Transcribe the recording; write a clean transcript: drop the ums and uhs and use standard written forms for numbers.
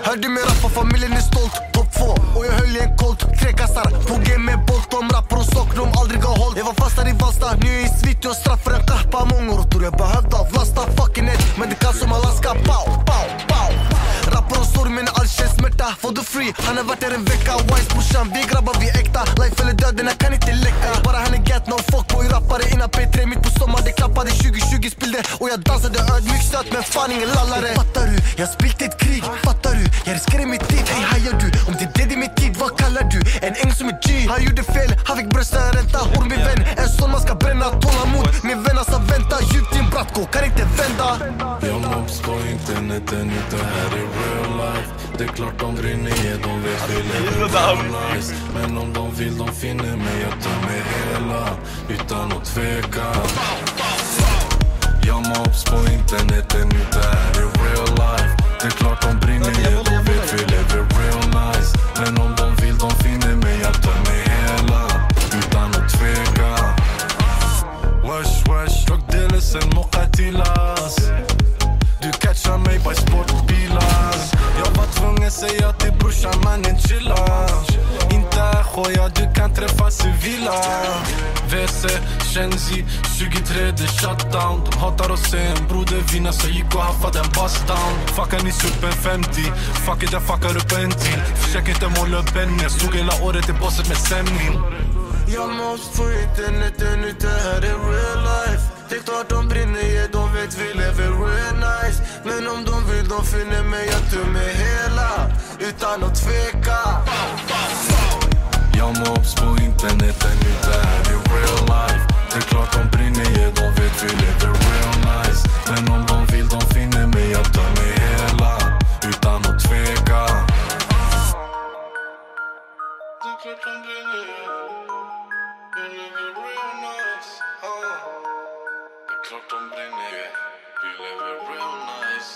Hörde mig rappa, familjen är stolt. Topp 2 och jag höll i en kolt. 3 kassar på G med bolt. De rappar och sock, de aldrig har hållt. Jag var fastare i Vallsta, nu är i svit. Jag straff för en kahpa. Många råttor jag behövde avlasta. Fucking it, men det kan som Alaska. Pow, pow, pow. Rappar och stormen, all känns smärta. For the free, han har varit där en vecka. Wise brorsan, vi grabbar, vi är äkta. Life eller döden, jag kan inte läcka. Bara han är get, no fuckboy. Rappare innan P3, mitt på sommar. Det klappade 2020 spillde. Och jag dansade ödmjuk stött, men fan ingen lallare. Fattar du? Jag spilt ett krig, fattar du? Jag riskerar mitt liv, hej hajar du? Om det är det i mitt tid, vad kallar du? En äng som är G, han gjorde fel. Han fick brösta, ränta, hår min vän. En sån man ska bränna, tålamod. Min vän alltså vänta, djupt din brattgå, kan inte vända. Jag mobs på interneten, det här är real life. Det är klart de brinner, de vet vi lever nice. Men om de vill, de finner mig, jag tar mig hela utan att tveka. Jag mobs på interneten, det här är real life. Det är klart de brinner, de vet vi lever real nice. Men om de vill, de finner mig, jag tar mig hela utan att tveka. Wash, wash, drogdealesen, mocka till oss. Du catchar mig by sportbilar. Jag var tvungen säga till brorsan, mannen chilla. Inte choja, du kan träffa civila. WC, Shenzi, 23, det shutdown. De hatar att se en broder vinna, så gick och haffade en bust down. Fuckar ni supen 50, fuck it, jag fuckar upp en till. Försök inte måla upp en, jag stod hela året i bosset med sämning. Jag måste på interneten, det här är real life. Det är klart de brinner, de vet vi lever real nice. Men om de vill, de finner mig, jag tar mig hela utan att tveka. Jag mobs på interneten, det här är real life. Det är klart de brinner, de vet vi lever real nice. Men om de vill, de finner mig, jag tar mig hela utan att tveka. Det är klart de brinner, vi lever real nice. Det är klart de brinner, vi lever real nice.